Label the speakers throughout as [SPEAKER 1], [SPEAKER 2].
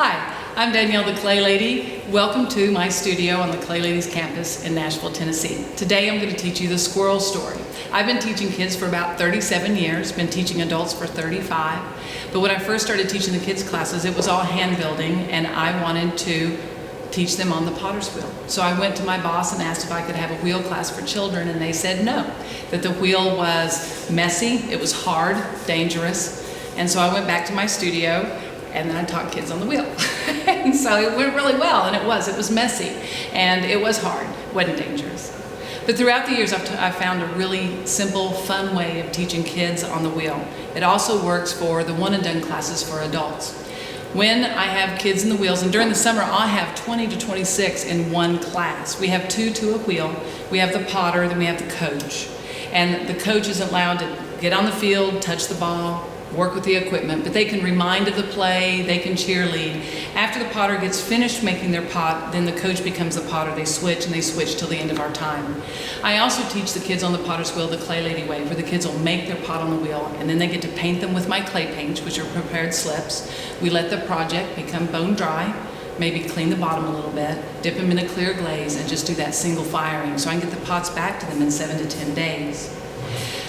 [SPEAKER 1] Hi, I'm Danielle, the Clay Lady. Welcome to my studio on the Clay Ladies campus in Nashville, Tennessee. Today I'm going to teach you the squirrel story. I've been teaching kids for about 37 years, been teaching adults for 35. But when I first started teaching the kids classes, it was all hand building, and I wanted to teach them on the potter's wheel. So I went to my boss and asked if I could have a wheel class for children, and they said no, that the wheel was messy, it was hard, dangerous. And so I went back to my studio, and then I taught kids on the wheel. And so it went really well, and it was messy, and it was hard, wasn't dangerous. But throughout the years, I've found a really simple, fun way of teaching kids on the wheel. It also works for the one and done classes for adults. When I have kids in the wheels, and during the summer I'll have 20 to 26 in one class. We have two to a wheel. We have the potter, then we have the coach. And the coach is allowed to get on the field, touch the ball, work with the equipment, but they can remind of the play, they can cheerlead. After the potter gets finished making their pot, then the coach becomes the potter. They switch, and they switch till the end of our time. I also teach the kids on the potter's wheel the Clay Lady way, where the kids will make their pot on the wheel, and then they get to paint them with my clay paints, which are prepared slips. We let the project become bone dry, maybe clean the bottom a little bit, dip them in a clear glaze, and just do that single firing so I can get the pots back to them in 7 to 10 days.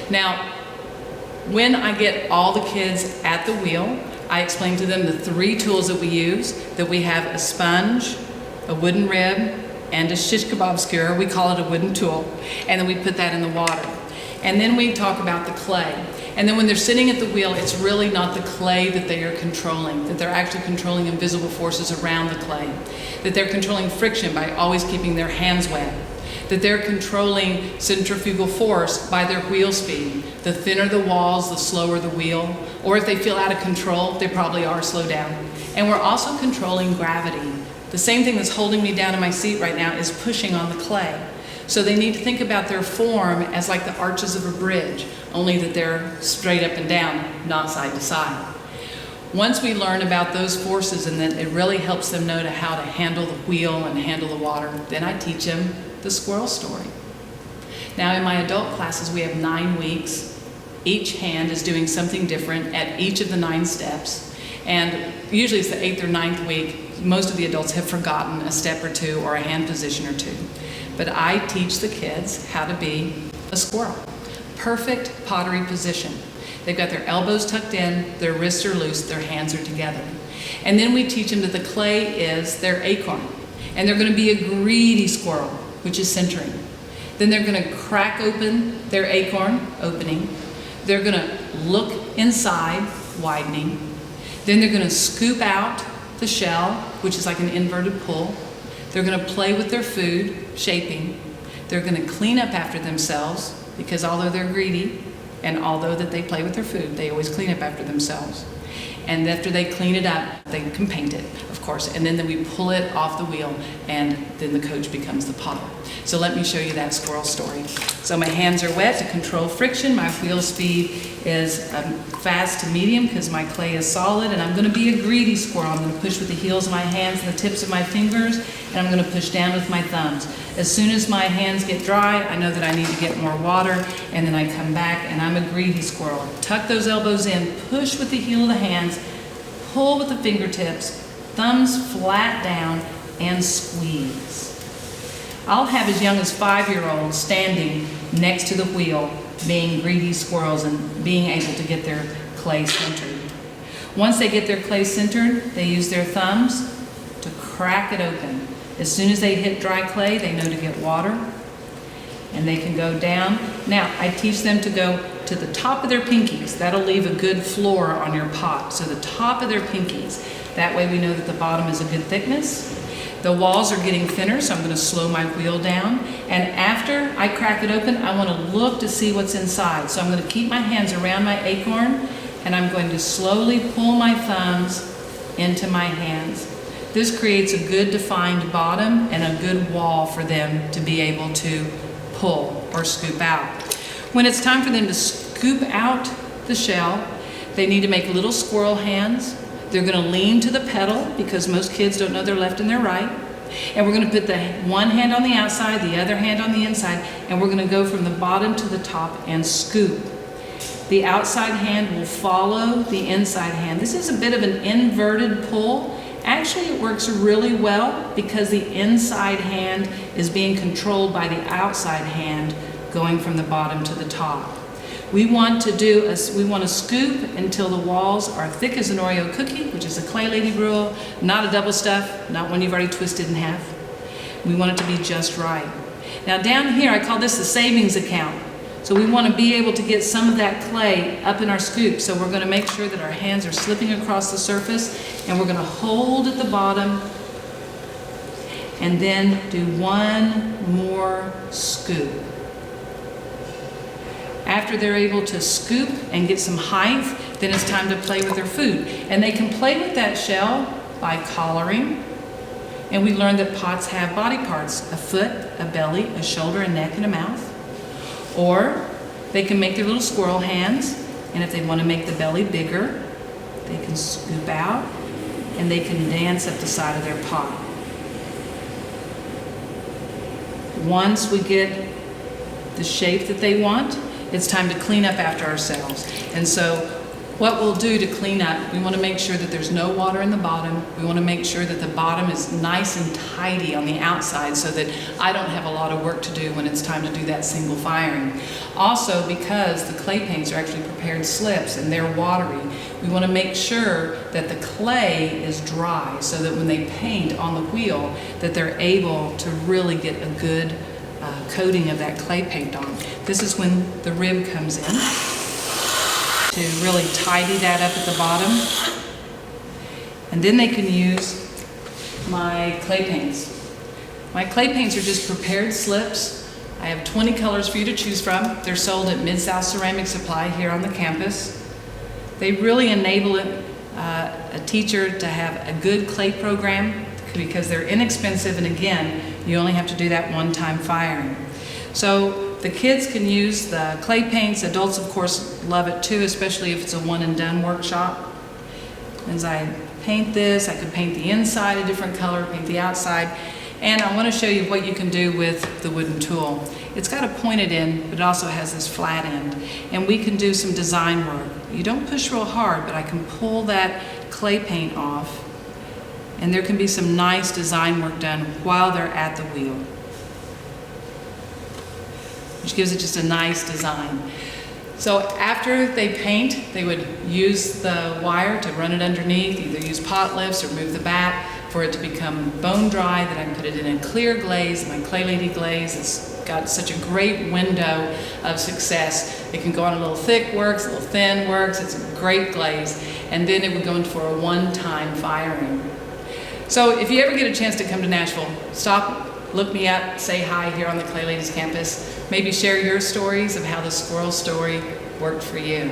[SPEAKER 1] Now, when I get all the kids at the wheel, I explain to them the 3 tools that we use, that we have a sponge, a wooden rib, and a shish kebab skewer. We call it a wooden tool. And then we put that in the water. And then we talk about the clay. And then when they're sitting at the wheel, it's really not the clay that they are controlling, that they're actually controlling invisible forces around the clay, that they're controlling friction by always keeping their hands wet, that they're controlling centrifugal force by their wheel speed. The thinner the walls, the slower the wheel. Or if they feel out of control, they probably are slowed down. And we're also controlling gravity. The same thing that's holding me down in my seat right now is pushing on the clay. So they need to think about their form as like the arches of a bridge, only that they're straight up and down, not side to side. Once we learn about those forces, and then it really helps them know how to handle the wheel and handle the water, then I teach them the squirrel story. Now in my adult classes, we have 9 weeks. Each hand is doing something different at each of the 9 steps. And usually it's the 8th or 9th week. Most of the adults have forgotten a step or 2 or a hand position or 2. But I teach the kids how to be a squirrel. Perfect pottery position. They've got their elbows tucked in, their wrists are loose, their hands are together. And then we teach them that the clay is their acorn. And they're going to be a greedy squirrel, which is centering. Then they're going to crack open their acorn, opening. They're going to look inside, widening. Then they're going to scoop out the shell, which is like an inverted pull. They're going to play with their food, shaping. They're going to clean up after themselves, because although they're greedy, and although that they play with their food, they always clean up after themselves. And after they clean it up, they can paint it, of course, and then we pull it off the wheel, and then the coach becomes the potter. So let me show you that squirrel story. So my hands are wet to control friction. My wheel speed is fast to medium because my clay is solid, and I'm going to be a greedy squirrel. I'm going to push with the heels of my hands and the tips of my fingers, and I'm going to push down with my thumbs. As soon as my hands get dry, I know that I need to get more water, and then I come back, and I'm a greedy squirrel. Tuck those elbows in, push with the heel of the hands, pull with the fingertips, thumbs flat down, and squeeze. I'll have as young as 5-year-olds standing next to the wheel, being greedy squirrels and being able to get their clay centered. Once they get their clay centered, they use their thumbs to crack it open. As soon as they hit dry clay, they know to get water, and they can go down. Now, I teach them to go to the top of their pinkies. That'll leave a good floor on your pot. So the top of their pinkies. That way we know that the bottom is a good thickness. The walls are getting thinner, so I'm going to slow my wheel down. And after I crack it open, I want to look to see what's inside. So I'm going to keep my hands around my acorn, and I'm going to slowly pull my thumbs into my hands. This creates a good defined bottom and a good wall for them to be able to pull or scoop out. When it's time for them to scoop out the shell, they need to make little squirrel hands. They're going to lean to the pedal, because most kids don't know their left and their right. And we're going to put the one hand on the outside, the other hand on the inside, and we're going to go from the bottom to the top and scoop. The outside hand will follow the inside hand. This is a bit of an inverted pull. Actually, it works really well because the inside hand is being controlled by the outside hand going from the bottom to the top. We want to scoop until the walls are thick as an Oreo cookie, which is a Clay Lady rule, not a double stuff, not one you've already twisted in half. We want it to be just right. Now down here, I call this the savings account. So we want to be able to get some of that clay up in our scoop. So we're going to make sure that our hands are slipping across the surface, and we're going to hold at the bottom and then do one more scoop. After they're able to scoop and get some height, then it's time to play with their food. And they can play with that shell by collaring. And we learned that pots have body parts: a foot, a belly, a shoulder, a neck, and a mouth. Or they can make their little squirrel hands, and if they want to make the belly bigger, they can scoop out and they can dance up the side of their pot. Once we get the shape that they want, it's time to clean up after ourselves. And so what we'll do to clean up, we want to make sure that there's no water in the bottom. We want to make sure that the bottom is nice and tidy on the outside so that I don't have a lot of work to do when it's time to do that single firing. Also, because the clay paints are actually prepared slips and they're watery, we want to make sure that the clay is dry so that when they paint on the wheel, that they're able to really get a good coating of that clay paint on. This is when the rib comes in, to really tidy that up at the bottom. And then they can use my clay paints. My clay paints are just prepared slips. I have 20 colors for you to choose from. They're sold at Mid-South Ceramic Supply here on the campus. They really enable a teacher to have a good clay program because they're inexpensive, and again, you only have to do that one-time firing. So the kids can use the clay paints. Adults, of course, love it too, especially if it's a one-and-done workshop. As I paint this, I could paint the inside a different color, paint the outside, and I want to show you what you can do with the wooden tool. It's got a pointed end, but it also has this flat end, and we can do some design work. You don't push real hard, but I can pull that clay paint off, and there can be some nice design work done while they're at the wheel, which gives it just a nice design. So after they paint, they would use the wire to run it underneath, either use pot lifts or move the back for it to become bone dry. Then I can put it in a clear glaze, my Clay Lady glaze. It's got such a great window of success. It can go on a little thick works, a little thin works. It's a great glaze. And then it would go in for a one-time firing. So if you ever get a chance to come to Nashville, stop, look me up, say hi here on the Clay Ladies campus. Maybe share your stories of how the squirrel story worked for you.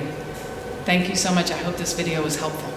[SPEAKER 1] Thank you so much. I hope this video was helpful.